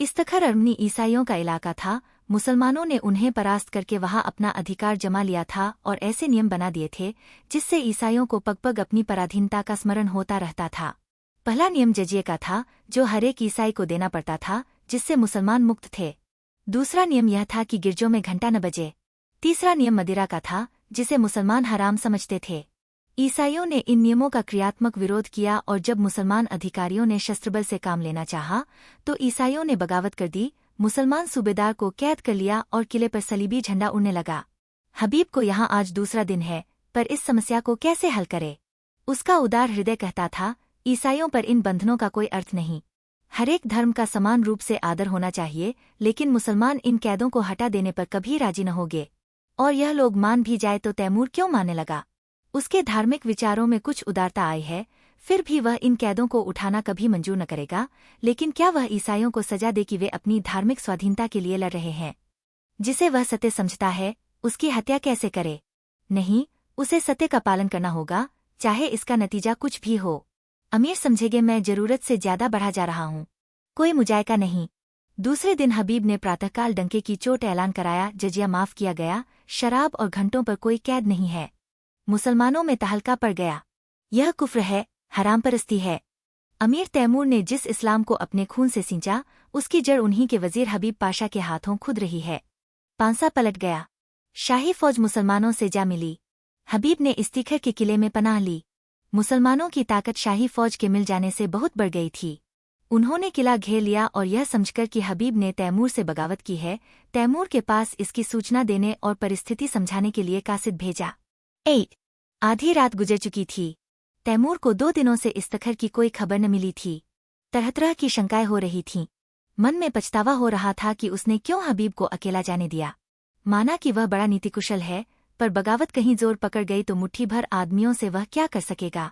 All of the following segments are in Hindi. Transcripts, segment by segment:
इस्तखर अरमनी ईसाइयों का इलाका था। मुसलमानों ने उन्हें परास्त करके वहां अपना अधिकार जमा लिया था और ऐसे नियम बना दिए थे जिससे ईसाइयों को पग पग अपनी पराधीनता का स्मरण होता रहता था। पहला नियम जजिए का था, जो हर एक ईसाई को देना पड़ता था, जिससे मुसलमान मुक्त थे। दूसरा नियम यह था कि गिरजों में घंटा न बजे। तीसरा नियम मदिरा का था, जिसे मुसलमान हराम समझते थे। ईसाइयों ने इन नियमों का क्रियात्मक विरोध किया और जब मुसलमान अधिकारियों ने शस्त्रबल से काम लेना चाहा, तो ईसाइयों ने बगावत कर दी। मुसलमान सूबेदार को कैद कर लिया और किले पर सलीबी झंडा उड़ने लगा। हबीब को यहाँ आज दूसरा दिन है, पर इस समस्या को कैसे हल करे? उसका उदार हृदय कहता था, ईसाइयों पर इन बंधनों का कोई अर्थ नहीं। हर एक धर्म का समान रूप से आदर होना चाहिए, लेकिन मुसलमान इन कैदों को हटा देने पर कभी राजी न होंगे। और यह लोग मान भी जाए तो तैमूर क्यों मानने लगा? उसके धार्मिक विचारों में कुछ उदारता आई है, फिर भी वह इन कैदों को उठाना कभी मंजूर न करेगा। लेकिन क्या वह ईसाइयों को सजा दे कि वे अपनी धार्मिक स्वाधीनता के लिए लड़ रहे हैं? जिसे वह सत्य समझता है, उसकी हत्या कैसे करे? नहीं, उसे सत्य का पालन करना होगा, चाहे इसका नतीजा कुछ भी हो। अमीर समझेंगे मैं जरूरत से ज्यादा बढ़ा जा रहा हूँ, कोई मुजायका नहीं। दूसरे दिन हबीब ने प्रातःकाल डंके की चोट ऐलान कराया, जजिया माफ किया गया, शराब और घंटों पर कोई कैद नहीं है। मुसलमानों में तहलका पड़ गया। यह कुफ्र है, हराम परस्ती है। अमीर तैमूर ने जिस इस्लाम को अपने खून से सींचा, उसकी जड़ उन्हीं के वजीर हबीब पाशा के हाथों खुद रही है। पांसा पलट गया। शाही फौज मुसलमानों से जा मिली। हबीब ने इस्तिखर के किले में पनाह ली। मुसलमानों की ताकत शाही फौज के मिल जाने से बहुत बढ़ गई थी। उन्होंने किला घेर लिया और यह समझकर कि हबीब ने तैमूर से बगावत की है, तैमूर के पास इसकी सूचना देने और परिस्थिति समझाने के लिए कासिद भेजा। 8 आधी रात गुजर चुकी थी। तैमूर को 2 दिनों से इस्तखर की कोई खबर न मिली थी। तरह तरह की शंकाएं हो रही थीं। मन में पछतावा हो रहा था कि उसने क्यों हबीब को अकेला जाने दिया। माना कि वह बड़ा नीतिकुशल है, पर बगावत कहीं जोर पकड़ गई तो मुट्ठी भर आदमियों से वह क्या कर सकेगा?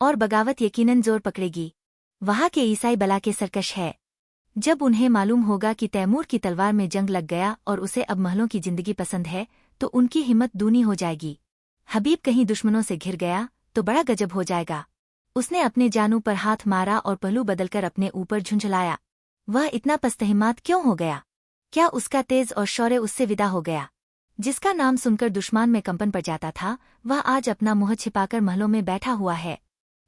और बगावत यकीनन जोर पकड़ेगी। वहां के ईसाई बला के सरकश है। जब उन्हें मालूम होगा कि तैमूर की तलवार में जंग लग गया और उसे अब महलों की जिंदगी पसंद है, तो उनकी हिम्मत दूनी हो जाएगी। हबीब कहीं दुश्मनों से घिर गया तो बड़ा गजब हो जाएगा। उसने अपने जानू पर हाथ मारा और पहलू बदलकर अपने ऊपर झुंझलाया। वह इतना पस्तहिमात क्यों हो गया? क्या उसका तेज और शौर्य उससे विदा हो गया? जिसका नाम सुनकर दुश्मन में कंपन पड़ जाता था, वह आज अपना मुंह छिपाकर महलों में बैठा हुआ है।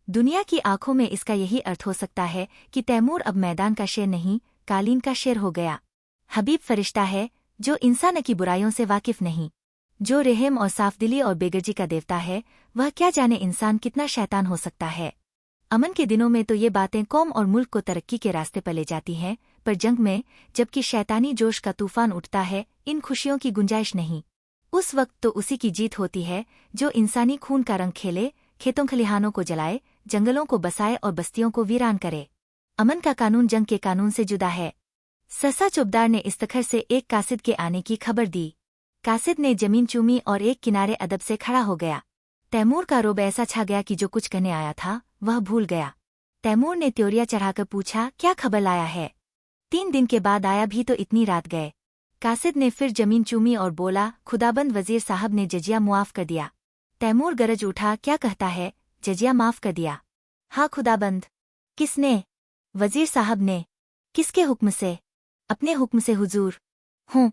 दुनिया की आंखों में इसका यही अर्थ हो सकता है कि तैमूर अब मैदान का शेर नहीं, कालीन का शेर हो गया। हबीब फरिश्ता है, जो इंसान की बुराइयों से वाकिफ नहीं, जो रहम और साफदिली और बेगर्जी का देवता है। वह क्या जाने इंसान कितना शैतान हो सकता है। अमन के दिनों में तो ये बातें कौम और मुल्क को तरक्की के रास्ते पर ले जाती हैं, पर जंग में, जबकि शैतानी जोश का तूफान उठता है, इन खुशियों की गुंजाइश नहीं। उस वक्त तो उसी की जीत होती है जो इंसानी खून का रंग खेले, खेतों खलिहानों को जलाए, जंगलों को बसाए और बस्तियों को वीरान करे। अमन का कानून जंग के कानून से जुदा है। ससा चौबदार ने इस्तखर से एक कासिद के आने की खबर दी। कासिद ने जमीन चूमी और एक किनारे अदब से खड़ा हो गया। तैमूर का रोब ऐसा छा गया कि जो कुछ कहने आया था वह भूल गया। तैमूर ने त्योरिया चढ़ाकर पूछा, क्या खबर लाया है? 3 दिन के बाद आया भी तो इतनी रात गए। कासिद ने फिर जमीन चूमी और बोला, खुदाबंद वजीर साहब ने जजिया मुआफ कर दिया। तैमूर गरज उठा, क्या कहता है? जजिया माफ कर दिया? हाँ खुदाबंद। किसने? वजीर साहब ने। किसके हुक्म से? अपने हुक्म से हुजूर। हूँ।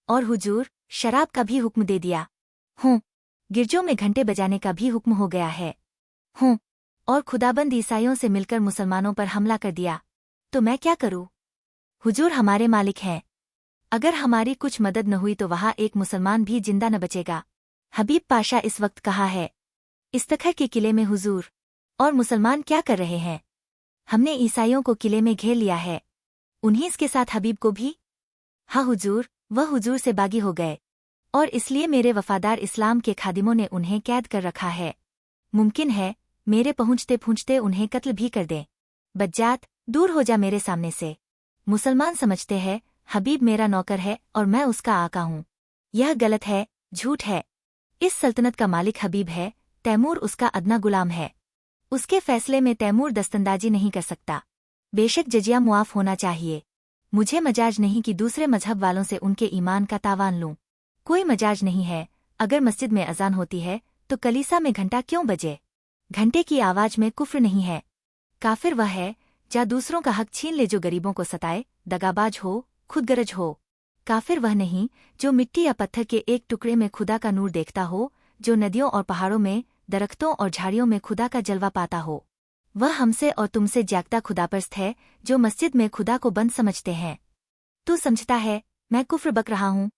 और हुजूर, शराब का भी हुक्म दे दिया? हूँ। गिरजों में घंटे बजाने का भी हुक्म हो गया है? हूँ। और खुदाबंद ईसाइयों से मिलकर मुसलमानों पर हमला कर दिया? तो मैं क्या करूँ? हुजूर हमारे मालिक हैं। अगर हमारी कुछ मदद न हुई तो वहाँ एक मुसलमान भी जिंदा न बचेगा। हबीब पाशा इस वक्त कहाँ है? इस्तखर के किले में हुजूर। और मुसलमान क्या कर रहे हैं? हमने ईसाइयों को किले में घेर लिया है। उन्हीं के साथ हबीब को भी? हाँ हुजूर, वह हुजूर से बागी हो गए, और इसलिए मेरे वफादार इस्लाम के खादिमों ने उन्हें कैद कर रखा है। मुमकिन है मेरे पहुँचते पहुँचते उन्हें कत्ल भी कर दें। बज्जात, दूर हो जा मेरे सामने से। मुसलमान समझते हैं हबीब मेरा नौकर है और मैं उसका आका हूँ। यह गलत है, झूठ है। इस सल्तनत का मालिक हबीब है, तैमूर उसका अदना गुलाम है। उसके फैसले में तैमूर दस्तंदाजी नहीं कर सकता। बेशक जजिया मुआफ होना चाहिए। मुझे मजाज नहीं कि दूसरे मजहब वालों से उनके ईमान का तावान लूं। कोई मजाज नहीं है। अगर मस्जिद में अजान होती है तो कलीसा में घंटा क्यों बजे? घंटे की आवाज में कुफ्र नहीं है। काफिर वह है जा दूसरों का हक छीन ले जो गरीबों को सताए, दगाबाज हो, खुदगर्ज हो। काफिर वह नहीं जो मिट्टी या पत्थर के एक टुकड़े में खुदा का नूर देखता हो, जो नदियों और पहाड़ों में, दरख्तों और झाड़ियों में खुदा का जलवा पाता हो। वह हमसे और तुमसे जागता खुदापरस्त है, जो मस्जिद में खुदा को बंद समझते हैं। तू समझता है मैं कुफ्र बक रहा हूँ?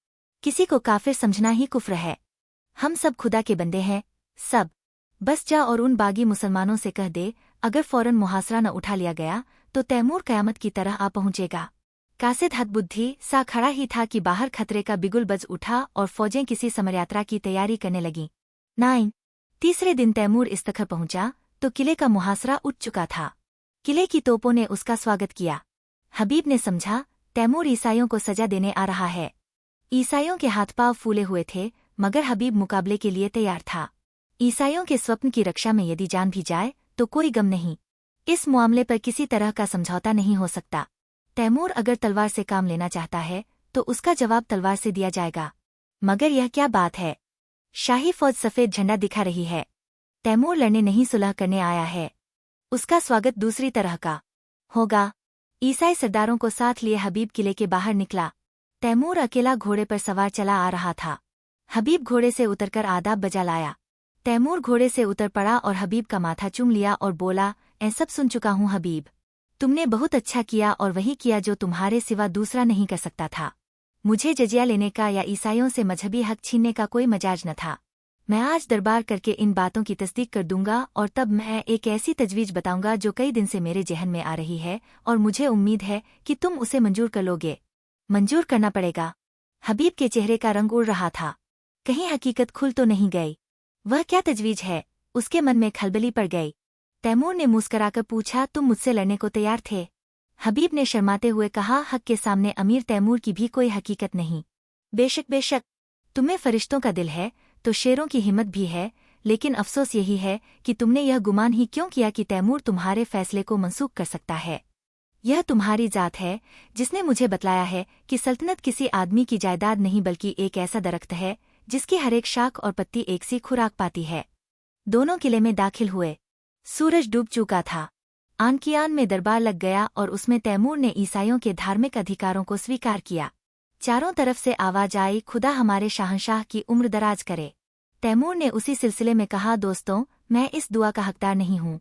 किसी को काफिर समझना ही कुफ्र है। हम सब खुदा के बंदे हैं, सब। बस जा और उन बागी मुसलमानों से कह दे, अगर फौरन मुहासरा न उठा लिया गया तो तैमूर कयामत की तरह आ पहुंचेगा। कासिद हदबुद्धि सा खड़ा ही था कि बाहर खतरे का बिगुल बज उठा और फौजें किसी समरयात्रा की तैयारी करने लगीं। 9 तीसरे दिन तैमूर इस्तखर पहुंचा तो किले का मुहासरा उठ चुका था। किले की तोपों ने उसका स्वागत किया। हबीब ने समझा तैमूर ईसाइयों को सजा देने आ रहा है। ईसाइयों के हाथ पांव फूले हुए थे, मगर हबीब मुकाबले के लिए तैयार था। ईसाइयों के स्वप्न की रक्षा में यदि जान भी जाए तो कोई गम नहीं। इस मामले पर किसी तरह का समझौता नहीं हो सकता। तैमूर अगर तलवार से काम लेना चाहता है तो उसका जवाब तलवार से दिया जाएगा। मगर यह क्या बात है? शाही फौज सफेद झंडा दिखा रही है। तैमूर लड़ने नहीं सुलह करने आया है। उसका स्वागत दूसरी तरह का होगा। ईसाई सरदारों को साथ लिए हबीब किले के बाहर निकला। तैमूर अकेला घोड़े पर सवार चला आ रहा था। हबीब घोड़े से उतरकर आदाब बजा लाया। तैमूर घोड़े से उतर पड़ा और हबीब का माथा चूम लिया और बोला, ऐ सब सुन चुका हूँ हबीब। तुमने बहुत अच्छा किया और वही किया जो तुम्हारे सिवा दूसरा नहीं कर सकता था। मुझे जजिया लेने का या ईसाइयों से मजहबी हक छीनने का कोई मजाज न था। मैं आज दरबार करके इन बातों की तस्दीक कर दूंगा और तब मैं एक ऐसी तजवीज बताऊंगा जो कई दिन से मेरे जहन में आ रही है और मुझे उम्मीद है कि तुम उसे मंजूर कर लोगे। मंजूर करना पड़ेगा। हबीब के चेहरे का रंग उड़ रहा था। कहीं हकीकत खुल तो नहीं गई। वह क्या तजवीज है? उसके मन में खलबली पड़ गई। तैमूर ने मुस्कराकर पूछा, तुम मुझसे लड़ने को तैयार थे? हबीब ने शर्माते हुए कहा, हक के सामने अमीर तैमूर की भी कोई हकीकत नहीं। बेशक बेशक, तुम्हें फरिश्तों का दिल है तो शेरों की हिम्मत भी है, लेकिन अफसोस यही है कि तुमने यह गुमान ही क्यों किया कि तैमूर तुम्हारे फैसले को मनसूख कर सकता है। यह तुम्हारी जात है जिसने मुझे बतलाया है कि सल्तनत किसी आदमी की जायदाद नहीं बल्कि एक ऐसा दरख्त है जिसकी हर एक शाख और पत्ती एक सी खुराक पाती है। दोनों किले में दाखिल हुए। सूरज डूब चुका था। आन की आन में दरबार लग गया और उसमें तैमूर ने ईसाइयों के धार्मिक अधिकारों को स्वीकार किया। चारों तरफ से आवाज आई, खुदा हमारे शाहनशाह की उम्र दराज करे। तैमूर ने उसी सिलसिले में कहा, दोस्तों, मैं इस दुआ का हकदार नहीं हूँ।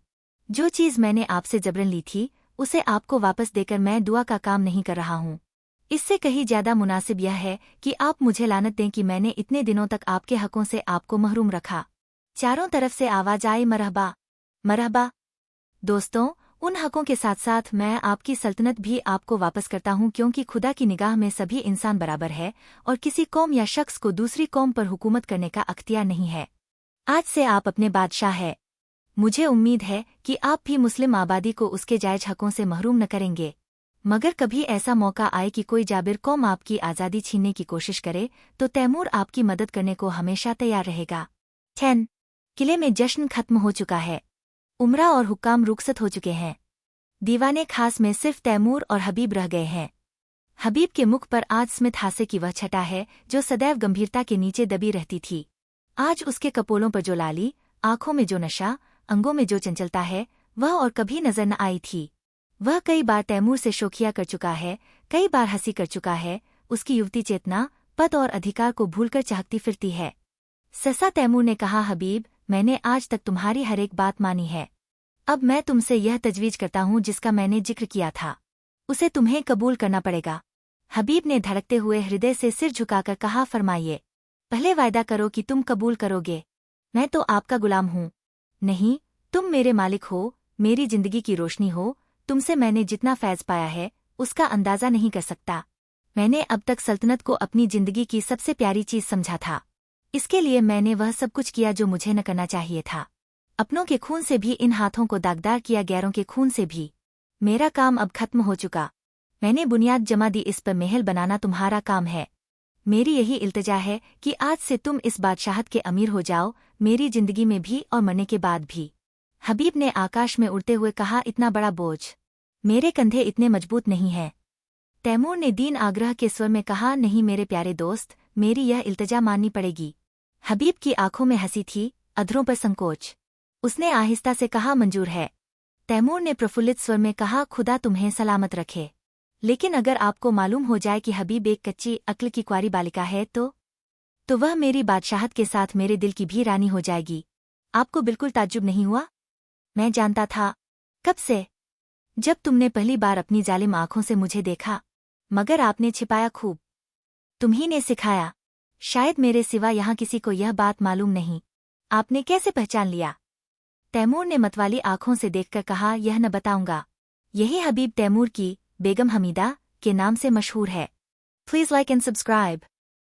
जो चीज़ मैंने आपसे जबरन ली थी उसे आपको वापस देकर मैं दुआ का काम नहीं कर रहा हूँ। इससे कहीं ज्यादा मुनासिब यह है कि आप मुझे लानत दें कि मैंने इतने दिनों तक आपके हकों से आपको महरूम रखा। चारों तरफ से आवाज आई, मरहबा मरहबा। दोस्तों, उन हकों के साथ साथ मैं आपकी सल्तनत भी आपको वापस करता हूँ, क्योंकि खुदा की निगाह में सभी इंसान बराबर है और किसी कौम या शख्स को दूसरी कौम पर हुकूमत करने का अख्तियार नहीं है। आज से आप अपने बादशाह हैं। मुझे उम्मीद है कि आप भी मुस्लिम आबादी को उसके जायज हकों से महरूम न करेंगे। मगर कभी ऐसा मौका आए कि कोई जाबिर कौम आपकी आज़ादी छीनने की कोशिश करे तो तैमूर आपकी मदद करने को हमेशा तैयार रहेगा। 10 किले में जश्न खत्म हो चुका है। उमरा और हुक्काम रुखसत हो चुके हैं। दीवाने खास में सिर्फ तैमूर और हबीब रह गए हैं। हबीब के मुख पर आज स्मित हास्य की वह छटा है जो सदैव गंभीरता के नीचे दबी रहती थी। आज उसके कपोलों पर जो लाली, आंखों में जो नशा, अंगों में जो चंचलता है, वह और कभी नजर न आई थी। वह कई बार तैमूर से शोखिया कर चुका है, कई बार हंसी कर चुका है। उसकी युवती चेतना पद और अधिकार को भूलकर चाहती फिरती है। ससा तैमूर ने कहा, हबीब, मैंने आज तक तुम्हारी हर एक बात मानी है। अब मैं तुमसे यह तजवीज करता हूँ जिसका मैंने जिक्र किया था, उसे तुम्हें कबूल करना पड़ेगा। हबीब ने धड़कते हुए हृदय से सिर झुकाकर कहा, फरमाइए। पहले वायदा करो कि तुम कबूल करोगे। मैं तो आपका गुलाम हूँ। नहीं, तुम मेरे मालिक हो, मेरी जिंदगी की रोशनी हो। तुमसे मैंने जितना फैज़ पाया है उसका अंदाजा नहीं कर सकता। मैंने अब तक सल्तनत को अपनी जिंदगी की सबसे प्यारी चीज समझा था। इसके लिए मैंने वह सब कुछ किया जो मुझे न करना चाहिए था। अपनों के खून से भी इन हाथों को दागदार किया, गैरों के खून से भी। मेरा काम अब खत्म हो चुका। मैंने बुनियाद जमा दी, इस पर महल बनाना तुम्हारा काम है। मेरी यही इल्तिजा है कि आज से तुम इस बादशाहत के अमीर हो जाओ, मेरी जिंदगी में भी और मरने के बाद भी। हबीब ने आकाश में उड़ते हुए कहा, इतना बड़ा बोझ मेरे कंधे इतने मजबूत नहीं हैं। तैमूर ने दीन आग्रह के स्वर में कहा, नहीं मेरे प्यारे दोस्त, मेरी यह इल्तिजा माननी पड़ेगी। हबीब की आंखों में हंसी थी, अधरों पर संकोच। उसने आहिस्ता से कहा, मंजूर है। तैमूर ने प्रफुल्लित स्वर में कहा, खुदा तुम्हें सलामत रखे। लेकिन अगर आपको मालूम हो जाए कि हबीब एक कच्ची अक्ल की कुंवारी बालिका है तो वह मेरी बादशाहत के साथ मेरे दिल की भी रानी हो जाएगी। आपको बिल्कुल ताज्जुब नहीं हुआ? मैं जानता था। कब से? जब तुमने पहली बार अपनी जालिम आंखों से मुझे देखा। मगर आपने छिपाया खूब। तुम्ही ने सिखाया। शायद मेरे सिवा यहाँ किसी को यह बात मालूम नहीं। आपने कैसे पहचान लिया? तैमूर ने मतवाली आंखों से देखकर कहा, यह न बताऊंगा। यही हबीब तैमूर की बेगम हमीदा के नाम से मशहूर है। Please like and subscribe.